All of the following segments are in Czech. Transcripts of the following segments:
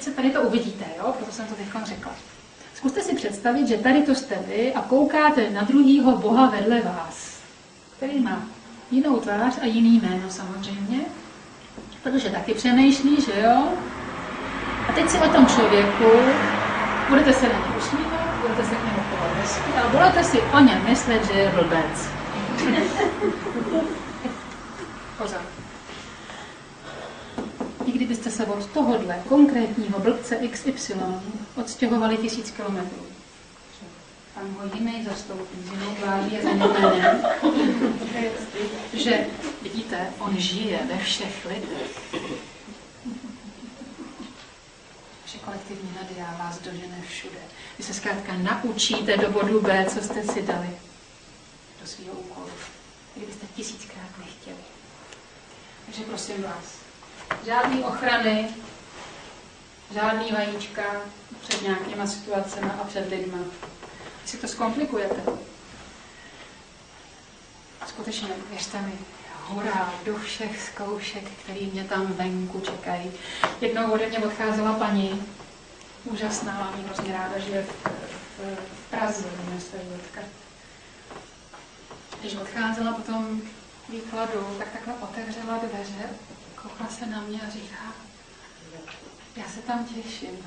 teď se tady to uvidíte, jo? Proto jsem to teď řekla. Zkuste si představit, že tady to jste vy a koukáte na druhýho Boha vedle vás, který má jinou tvář a jiný jméno samozřejmě, protože taky přemýšlí, že jo? A teď si o tom člověku budete se na něj usmívat, budete se k němu chovat hezky, ale budete si o něm myslet, že je blbec. Pozor. I kdybyste se od tohohle konkrétního blbce XY odstěhovali 1000 kilometrů, tam ho jiný zastoupí, s jinou tváří a s jiným jménem, že vidíte, on žije ve všech lidech. Že kolektivní nadia vás dožene všude. Vy se zkrátka naučíte do bodu B, co jste si dali do svého úkolu, kdybyste 1000krát nechtěli. Takže prosím vás, žádný ochrany, žádný vajíčka před nějakýma situacemi a před lidma. Vy si to zkomplikujete. Skutečně, věřte mi, hurá do všech zkoušek, který mě tam venku čekají. Jednou ode mě odcházela paní, úžasná, mám jí hrozně ráda, žije v Praze, jmenuje se Jitka. Když odcházela po tom výkladu, tak takhle otevřela dveře, koukla se na mě a říká, já se tam těším.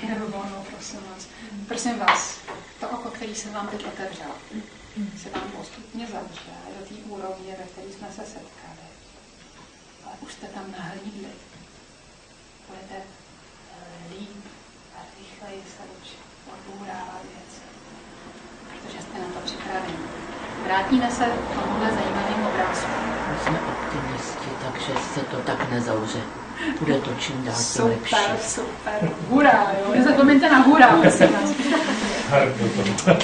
Nebo volnou, prosím vás. Prosím vás, to oko, který jsem vám teď otevřela, se vám postupně zavře do té úrovně, ve které jsme se setkali. Ale už jste tam nahlídli. Budete líp a rychleji se učit odbourávat věci. Protože jste na to připraveni. Vrátíme se k tomuhle zajímavým obrázku. My jsme optimisti, takže se to tak nezavře. Bude to čím dál tím lepší. Super. Hurá, jo. Nezapomeňte na hurá, prosím vás.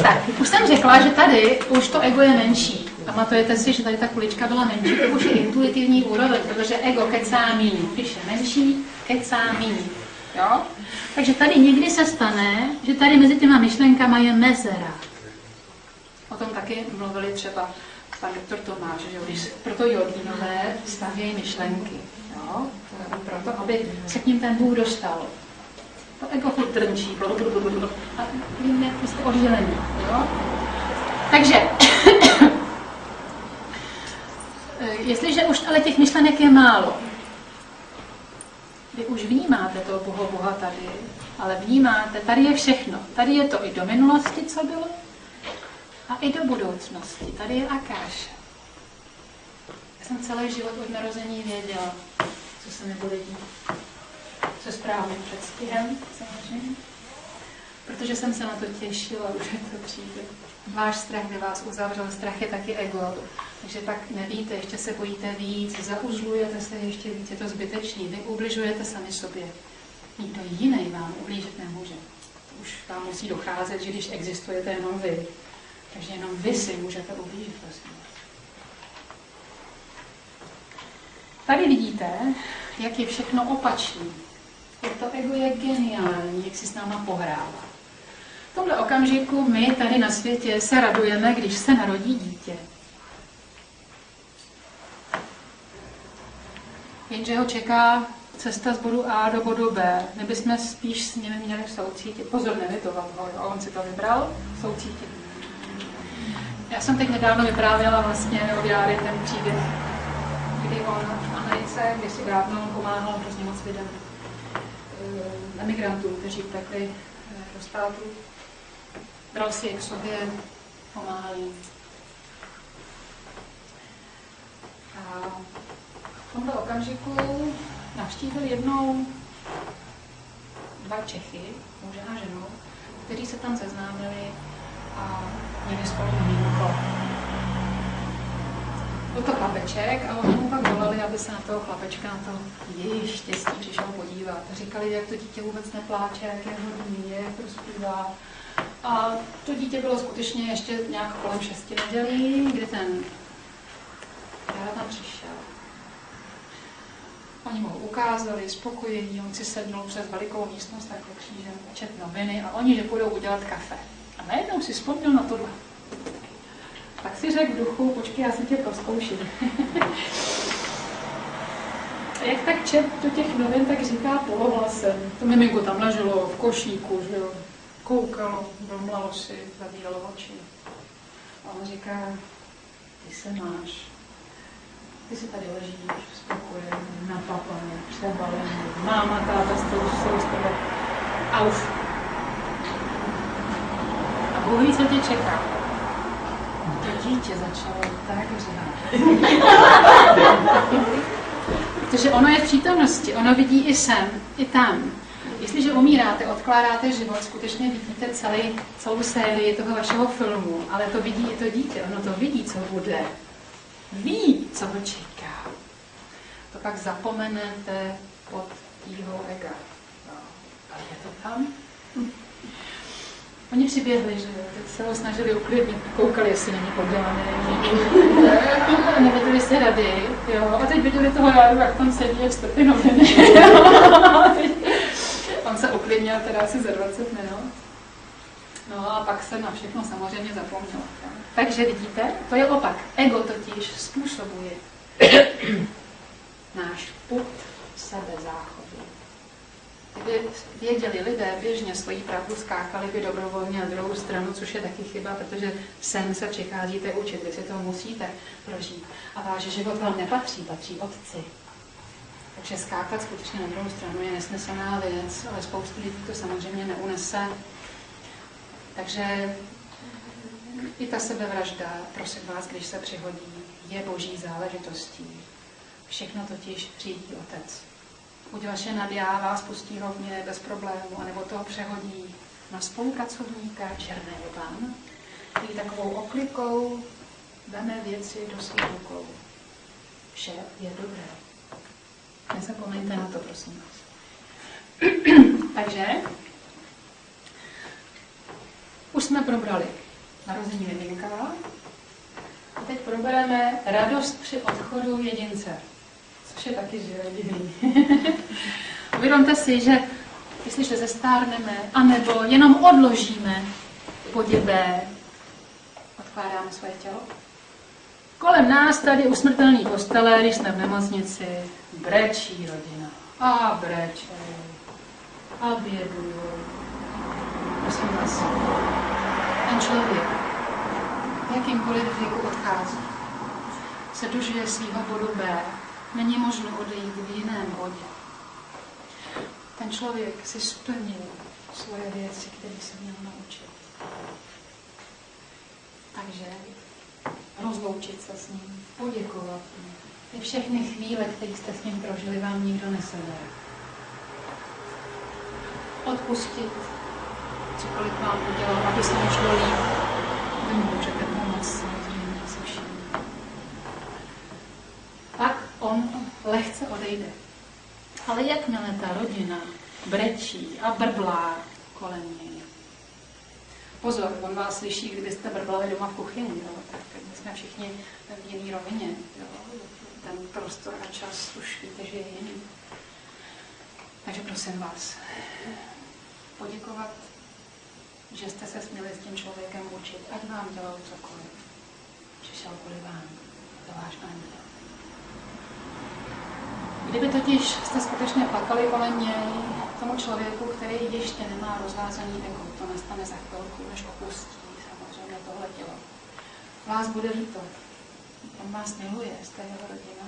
Tak, už jsem řekla, že tady už to ego je menší. Pamatujete si, že tady ta kulička byla menší, to už je intuitivní úroveň, protože ego kecá míň. Když je menší, kecá míň. Jo? Takže tady někdy se stane, že tady mezi těma myšlenkama je mezera. O tom taky mluvili třeba pan doktor Tomáš, že jo? Když proto jogínové stavějí myšlenky. Jo? Proto, aby se k ním ten Bůh dostal. To ego furt drnčí. A víme, že jste oddělení. Jo? Takže, jestliže už ale těch myšlenek je málo, vy už vnímáte toho Boha tady, ale vnímáte, tady je všechno. Tady je to i do minulosti, co bylo, a i do budoucnosti. Tady je Akáša. Já jsem celý život od narození věděla, co se mi bude dít. Se správným předstihem, samozřejmě. Protože jsem se na to těšila, že to přijde. Váš strach by vás uzavřel, strach je taky ego. Takže tak nevíte, ještě se bojíte víc, zauzlujete se ještě víc, je to zbytečný. Vy ubližujete sami sobě. Nikdo jiný vám ublížit nemůže. To už vám musí docházet, že když existujete jenom vy. Takže jenom vy si můžete ublížit, prosím. Tady vidíte, jak je všechno opačný. Jak to ego je geniální, jak si s náma pohrává. V tomhle okamžiku my tady na světě se radujeme, když se narodí dítě. Jenže ho čeká cesta z bodu A do bodu B. My bychom spíš s nimi měli soucítit. Pozor, nevytovat ho, jo? On si to vybral, soucítit. Já jsem teď nedávno vyprávěla vlastně o Járy ten příběh, kdy on v Americe, kdysi dávno pomáhal hrozně moc lidem, emigrantů, kteří utekli do státu. Bral si je k sobě, pomáhal jim. A v tomto okamžiku navštívil jednou 2 Čechy, muže a ženu, kteří se tam seznámili a měli spolu mínko. Byl to chlapeček a oni mu pak volali, aby se na toho chlapečka, na to jejich štěstí přišel podívat. Říkali, jak to dítě vůbec nepláče, jak je hodný, jak to zpívá. A to dítě bylo skutečně ještě nějak kolem 6 nedělí, kdy ten Jara tam přišel. Oni mu ho ukázali, spokojení, on si sednul přes velikou místnost takhle křížem, čet noviny a oni, že půjdou udělat kafe. A najednou si vzpomněl na tohle. Tak si řekl v duchu, počkej, já si tě prozkouším. A jak tak čet do těch novin, tak říká polohlasem. To miminko tam leželo v košíku, že jo. Koukalo, domlalo si, zavíralo oči. A on říká, ty se máš. Ty si tady ležíš, spokojený, napapaný, přebalený, máma, táta, jsou z tebe. A už. A Bůh ví, co tě čeká. To dítě začalo tak řvát. Protože ono je v přítomnosti, ono vidí i sem, i tam. Jestliže umíráte, odkládáte život, skutečně vidíte celou sérii toho vašeho filmu, ale to vidí i to dítě, ono to vidí, co bude. Ví, co ho čeká. To pak zapomenete pod tíhou ega. No, ale je to tam? Oni přiběhli, že jo, teď se ho snažili uklidnit, koukali, jestli není podělaný, nevěděli si rady, jo, a teď viděli toho Járu, jak tam sedí, jak strpí noviny. On se uklidnil teda asi za 20 minut. No a pak se na všechno samozřejmě zapomněl. Takže vidíte, to je opak. Ego totiž způsobuje náš pud sebezáchodu. Kdyby věděli lidé běžně svoji pravdu, skákali by dobrovolně na druhou stranu, což je taky chyba, protože sem se přicházíte učit, vy si to musíte prožít. A váš život vám nepatří, patří otci. Takže skákat skutečně na druhou stranu je nesmyslná věc, ale spoustu lidí to samozřejmě neunese. Takže i ta sebevražda, prosím vás, když se přihodí, je boží záležitostí. Všechno totiž řídí otec. Buď vaše nadjá vás pustí rovně bez problému, anebo toho přehodí na spolupracovníka černého pána, který takovou oklikou veme věci do svých rukou. Vše je dobré. Nezapomeňte na to, prosím vás. Takže už jsme probrali narození miminka a teď probereme radost při odchodu jedince. Což je taky divný. Uvědomte si, že jestliže zestárneme, anebo jenom odložíme poděbé, odkládáme svoje tělo. Kolem nás tady u smrtelné postele, když jsme v nemocnici, brečí rodina. A brečí. A bědují. Prosím vás, ten člověk v jakýmkoliv věku odchází, se dožije svého bodu B, není možno odejít v jiném bodě. Ten člověk si splnil svoje věci, které se měl naučit. Takže rozloučit se s ním, poděkovat mu. Ty všechny chvíle, které jste s ním prožili, vám nikdo nesebere. Odpustit, cokoliv vám udělal, aby se mu šlo líp. Vy mu můžete pomoct, samozřejmě se vším. Pak on lehce odejde. Ale jakmile ta rodina brečí a brblá kolem něj. Pozor, on vás slyší, kdybyste brblali doma v kuchyni, jo? Tak my jsme všichni v jiný rovině. Jo? Ten prostor a čas už víte, že je jiný. Takže prosím vás, poděkovat, že jste se směli s tím člověkem učit, ať vám dělal cokoliv. Přišel kvůli vám, to váš anděl. Kdyby totiž jste skutečně plakali kolem něj, tomu člověku, který ještě nemá rozvázaný ego, to nastane za chvilku, než opustí samozřejmě tohle tělo. Vás bude líto. On vás miluje, jste jeho rodina.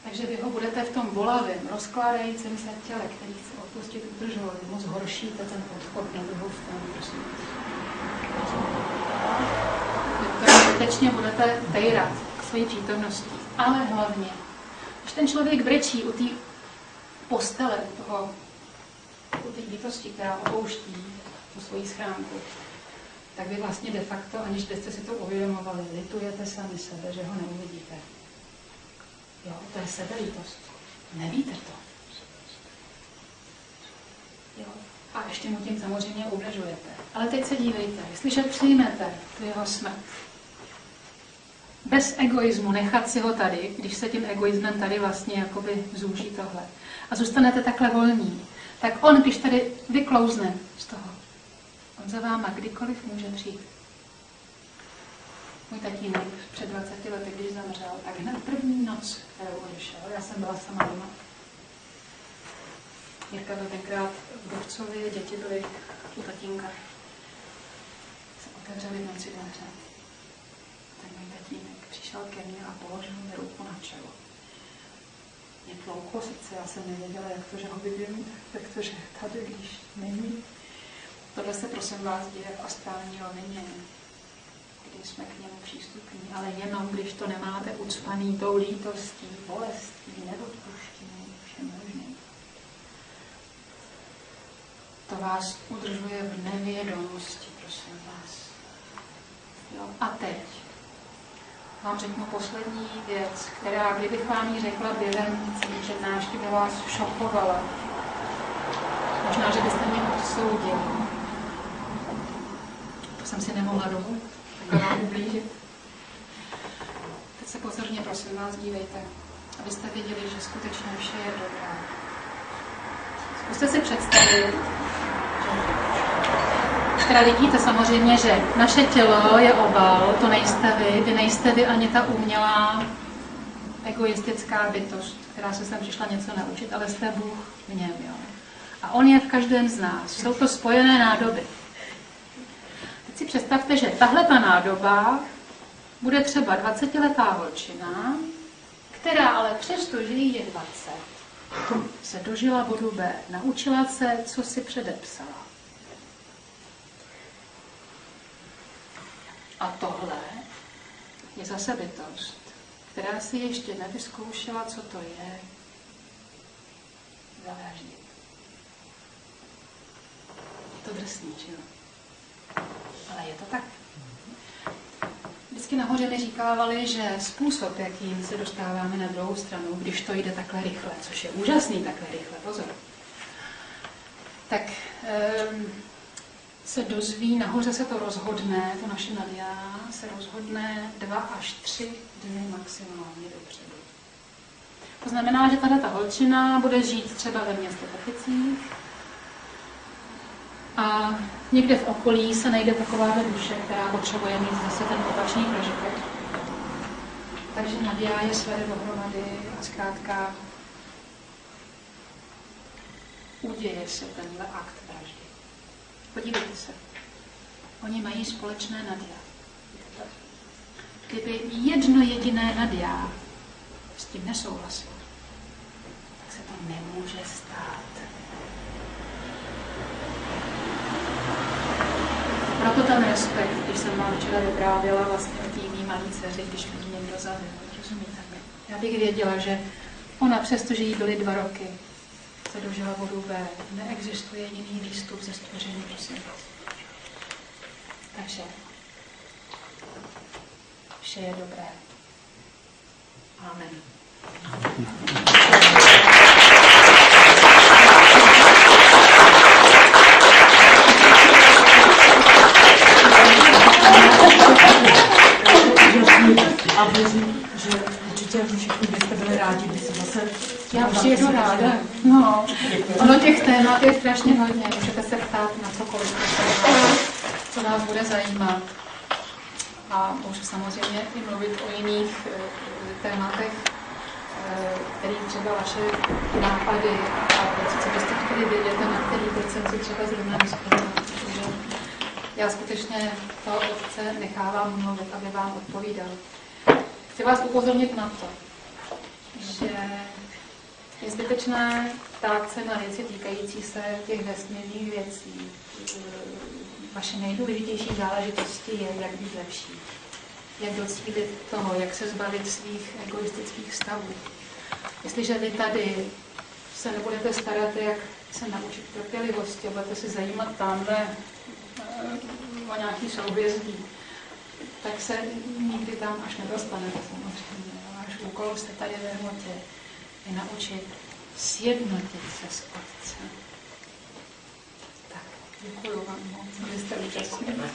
Takže vy ho budete v tom bolavém, rozkládajícím se těle, který chce opustit, udržovat. Moc horšíte ten odchod na druhou stranu, prosím. Vy to skutečně budete tejrat k své přítomnosti. Ale hlavně, když ten člověk brečí u té postele, u té bytosti, která opouští tu svoji schránku, tak vy vlastně de facto, aniž byste si to uvědomovali, litujete sami sebe, že ho neuvidíte. Jo, to je sebelítost. Nevíte to. Jo. A ještě mu tím samozřejmě ubližujete. Ale teď se dívejte, jestliže přijmete tu jeho smrt, bez egoismu, nechat si ho tady, když se tím egoismem tady vlastně jakoby zúží tohle. A zůstanete takhle volní, tak on, když tady vyklouzne z toho, on za váma kdykoliv může přijít. Můj tatínek před 20 lety, když zemřel, tak hned první noc, kterou odešel, já jsem byla sama doma. Jirka byl tenkrát v Borcově, děti byly u tatínka. Se otevřeli v noci dveře. Ten můj tatínek přišel ke mně a položil mi ruku na čelo. Mě tlouklo srdce, já jsem nevěděla, jak to, že ho vidím, jak to, že tady, když není. Tohle se prosím vás děje v astrální rovině, kdy jsme k němu přístupní, ale jenom když to nemáte ucpaný tou lítostí, bolestí, neodpuštěním, všem možným. To vás udržuje v nevědomosti, prosím vás. Jo? A teď vám řeknu poslední věc, která, kdybych vám ji řekla během celé přednášky, by vás šokovala. Možná, že byste mě odsoudili. To jsem si nemohla dovolit, takhle vám ublížit. Teď se pozorně, prosím vás, dívejte, abyste viděli, že skutečně vše je dobré. Zkuste si představit, teda vidíte samozřejmě, že naše tělo je obal, to nejste vy ani ta umělá egoistická bytost, která se sem přišla něco naučit, ale jste Bůh v něm, jo. A on je v každém z nás. Jsou to spojené nádoby. Teď si představte, že tahle ta nádoba bude třeba 20letá holčina, která ale přesto, že jí je 20, se dožila bodu B, naučila se, co si předepsala. A tohle je zase bytost, která si ještě nevyzkoušela, co to je zavraždit. Je to drsný, že jo? Ale je to tak. Vždycky nahoře mi říkávali, že způsob, jakým se dostáváme na druhou stranu, když to jde takhle rychle, což je úžasný takhle rychle, pozor, tak se dozví, nahoře se to rozhodne, to naše nadia se rozhodne 2 až 3 dny maximálně dopředu. To znamená, že ta holčina bude žít třeba ve městě Teficích a někde v okolí se najde taková duše, která potřebuje mít zase ten opačný prožitek. Takže nadia je svede dohromady a zkrátka uděje se tenhle akt vraždy. Podívejte se. Oni mají společné nadia. Kdyby jedno jediné nadia s tím nesouhlasilo, tak se to nemůže stát. Proto ten respekt, když jsem vám včera vyprávěla vlastně o té mý malý dceři, když mě někdo zabil, rozumíte mi? Já bych věděla, že ona přesto, že jí byly 2 roky, se dožila bodu B. Neexistuje jiný výstup ze stvoření, prosím. Takže vše je dobré. Amen. A věřím, že určitě všichni byste byli rádi, by se zase... Já přijedu ráda. No, ono těch témat je strašně hodně. Můžete se ptát na cokoliv, co vás bude zajímat. A můžu samozřejmě i mluvit o jiných tématech, který třeba vaše nápady a věci, co byste chtěli vědět, na který teď jsem si třeba zrovna nespomněla. Protože já skutečně toho otce nechávám mluvit, aby vám odpovídal. Chci vás upozornit na to, že je zbytečné ptát se na věci týkající se těch vesmírných věcí. Vaše nejdůležitější záležitosti je, jak být lepší, jak docílit toho, jak se zbavit svých egoistických stavů. Jestliže vy tady se nebudete starat, jak se naučit trpělivosti a budete se zajímat tamhle o nějaký souhvězdí, tak se nikdy tam až nedostanete samozřejmě. Váš úkol jste tady ve hmotě je naučit sjednotit se s Otcem. Tak, děkuju vám moc, že jste účastnili.